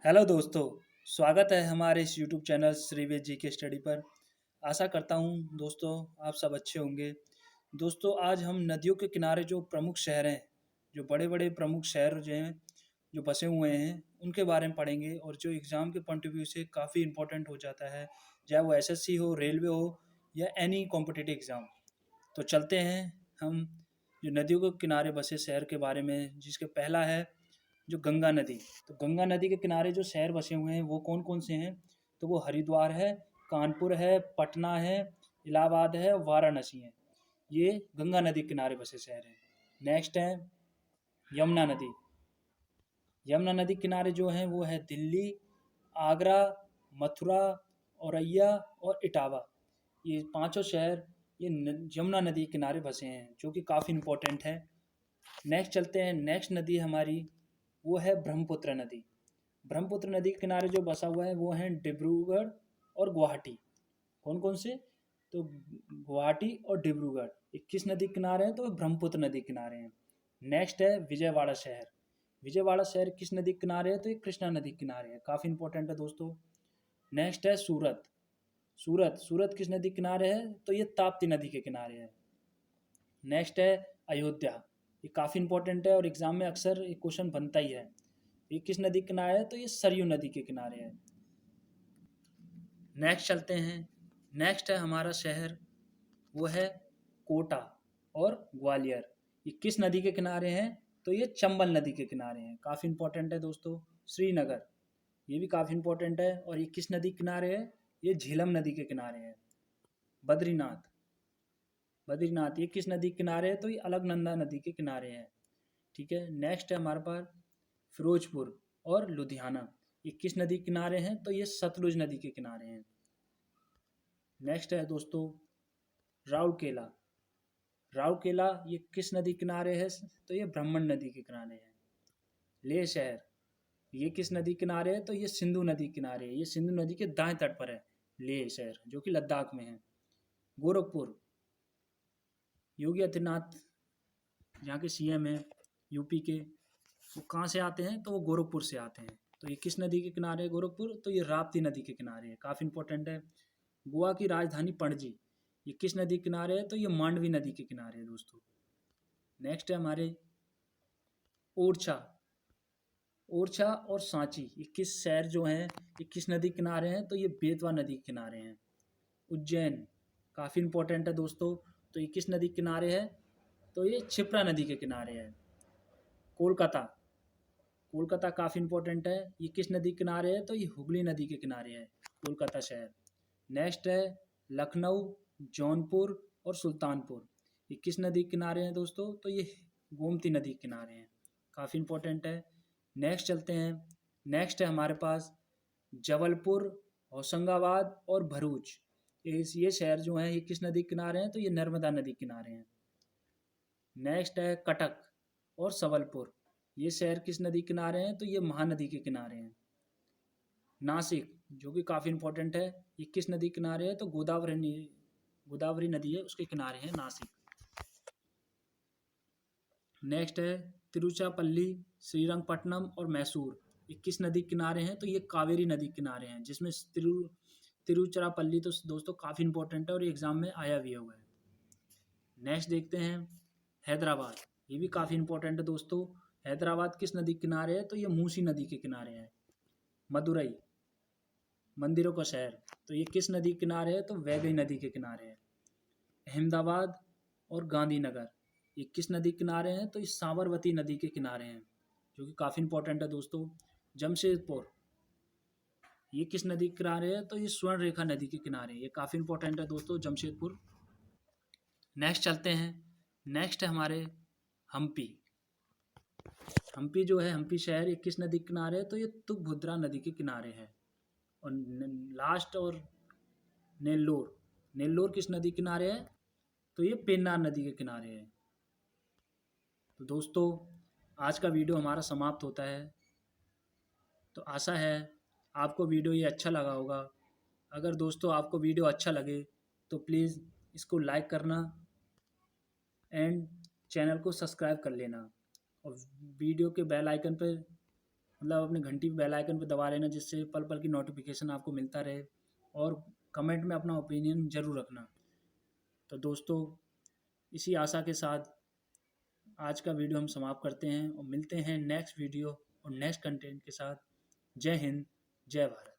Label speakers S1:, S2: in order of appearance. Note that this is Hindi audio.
S1: हेलो दोस्तों। स्वागत है हमारे इस यूट्यूब चैनल श्रीवेद जी के स्टडी पर। आशा करता हूँ दोस्तों आप सब अच्छे होंगे। दोस्तों आज हम नदियों के किनारे जो प्रमुख शहर हैं, जो बड़े बड़े प्रमुख शहर जो हैं जो बसे हुए हैं उनके बारे में पढ़ेंगे और जो एग्ज़ाम के पॉइंट ऑफ व्यू से काफ़ी इंपॉर्टेंट हो जाता है, चाहे वो एसएससी हो, रेलवे हो या एनी कॉम्पिटिटिव एग्ज़ाम। तो चलते हैं हम जो नदियों के किनारे बसे शहर के बारे में, जिसके पहला है जो गंगा नदी। तो गंगा नदी के किनारे जो शहर बसे हुए हैं वो कौन कौन से हैं? तो वो हरिद्वार है, कानपुर है, पटना है, इलाहाबाद है, वाराणसी है। ये गंगा नदी के किनारे बसे शहर हैं। नेक्स्ट है यमुना नदी। यमुना नदी किनारे जो हैं वो है दिल्ली, आगरा, मथुरा, औरैया और इटावा। ये पांचों शहर ये यमुना नदी के किनारे बसे हैं, जो कि काफ़ी इम्पोर्टेंट है। नेक्स्ट चलते हैं, नेक्स्ट नदी हमारी वो है ब्रह्मपुत्र नदी। ब्रह्मपुत्र नदी के किनारे जो बसा हुआ है वो हैं डिब्रूगढ़ और गुवाहाटी। कौन कौन से? तो गुवाहाटी और डिब्रूगढ़ ये किस नदी के किनारे हैं? तो ब्रह्मपुत्र नदी के किनारे हैं। नेक्स्ट है विजयवाड़ा शहर। विजयवाड़ा शहर किस नदी के किनारे है? तो ये कृष्णा नदी के किनारे है, काफ़ी इंपॉर्टेंट है दोस्तों। नेक्स्ट है सूरत। सूरत सूरत किस नदी के किनारे है? तो ये ताप्ती नदी के किनारे है। नेक्स्ट है अयोध्या। ये काफ़ी इंपॉर्टेंट है और एग्जाम में अक्सर एक क्वेश्चन बनता ही है। ये किस नदी के किनारे है? तो ये सरयू नदी के किनारे है। नेक्स्ट चलते हैं, नेक्स्ट है हमारा शहर वो है कोटा और ग्वालियर। ये किस नदी के किनारे हैं? तो ये चंबल नदी के किनारे हैं, काफ़ी इंपॉर्टेंट है दोस्तों। श्रीनगर ये भी काफ़ी इंपॉर्टेंट है और ये किस नदी के किनारे है? ये झेलम नदी के किनारे है। बद्रीनाथ बद्रीनाथ ये किस नदी के किनारे है? तो ये अलकनंदा नदी के किनारे है। ठीक है। नेक्स्ट है हमारे पास फिरोजपुर और लुधियाना। ये किस नदी के किनारे हैं? तो ये सतलुज नदी के किनारे हैं। नेक्स्ट है दोस्तों राउरकेला। राउरकेला ये किस नदी किनारे है? तो ये ब्राह्मण नदी के किनारे है। लेह शहर ये किस नदी किनारे है? तो ये सिंधु नदी किनारे है। ये सिंधु नदी के दाएं तट पर है लेह शहर, जो कि लद्दाख में है। गोरखपुर योगी आदित्यनाथ यहाँ के सीएम है यूपी के, वो कहाँ से आते हैं? तो वो गोरखपुर से आते हैं। तो ये किस नदी के किनारे है गोरखपुर? तो ये राप्ती नदी के किनारे है, काफ़ी इंपॉर्टेंट है। गोवा की राजधानी पणजी ये किस नदी के किनारे है? तो ये मांडवी नदी के किनारे है दोस्तों। नेक्स्ट है हमारे ओरछा। ओरछा और सांची ये किस शहर जो हैं, ये किस नदी के किनारे हैं? तो ये बेतवा नदी के किनारे हैं। उज्जैन काफ़ी इंपॉर्टेंट है दोस्तों। तो ये किस नदी के किनारे है? तो ये क्षिप्रा नदी के किनारे है। कोलकाता कोलकाता काफ़ी इंपॉर्टेंट है। ये किस नदी के किनारे है? तो ये हुगली नदी के किनारे है कोलकाता शहर। नेक्स्ट है लखनऊ, जौनपुर और सुल्तानपुर। ये किस नदी के किनारे हैं दोस्तों? तो ये गोमती नदी के किनारे हैं, काफ़ी इंपॉर्टेंट है। नेक्स्ट चलते हैं, नेक्स्ट है हमारे पास जबलपुर, होशंगाबाद और भरूच। ये शहर जो हैं ये किस नदी के किनारे हैं? तो ये नर्मदा नदी के किनारे हैं। नेक्स्ट है कटक और संबलपुर। ये शहर किस नदी के किनारे हैं? तो ये महानदी के किनारे हैं। नासिक जो कि काफ़ी इंपॉर्टेंट है, ये किस नदी के किनारे है? तो गोदावरी नदी है उसके किनारे है नासिक। नेक्स्ट है तिरुचिरापल्ली, श्रीरंगपट्टनम और मैसूर। ये किस नदी के किनारे हैं? तो ये कावेरी नदी के किनारे हैं, जिसमें तिरुचिरापल्ली तो दोस्तों काफ़ी इंपॉर्टेंट है और एग्जाम में आया भी हुआ है। नेक्स्ट देखते हैं हैदराबाद। ये भी काफ़ी इंपॉर्टेंट है दोस्तों। हैदराबाद किस नदी के किनारे है? तो ये मूसी नदी के किनारे है। मदुरई मंदिरों का शहर, तो ये किस नदी के किनारे है? तो वैगई नदी के किनारे है। अहमदाबाद और गांधीनगर ये किस नदी के किनारे हैं? तो ये साबरमती नदी के किनारे हैं, जो कि काफ़ी इंपॉर्टेंट है दोस्तों। जमशेदपुर ये किस नदी के किनारे है? तो ये स्वर्ण रेखा नदी के किनारे, ये काफ़ी इंपॉर्टेंट है दोस्तों जमशेदपुर। नेक्स्ट चलते हैं, नेक्स्ट है हमारे हम्पी। हम्पी जो है हम्पी शहर ये किस नदी के किनारे है? तो ये तुंगभद्रा नदी के किनारे है। और लास्ट और नेल्लोर, नेल्लोर किस नदी के किनारे है? तो ये पेन्नार नदी के किनारे है। तो दोस्तों आज का वीडियो हमारा समाप्त होता है। तो आशा है आपको वीडियो ये अच्छा लगा होगा। अगर दोस्तों आपको वीडियो अच्छा लगे तो प्लीज़ इसको लाइक करना एंड चैनल को सब्सक्राइब कर लेना और वीडियो के बेल आइकन पर मतलब अपने घंटी बेल आइकन पर दबा लेना, जिससे पल पल की नोटिफिकेशन आपको मिलता रहे। और कमेंट में अपना ओपिनियन ज़रूर रखना। तो दोस्तों, इसी आशा के साथ आज का वीडियो हम समाप्त करते हैं और मिलते हैं नेक्स्ट वीडियो और नेक्स्ट कंटेंट के साथ। जय हिंद, जय भारत।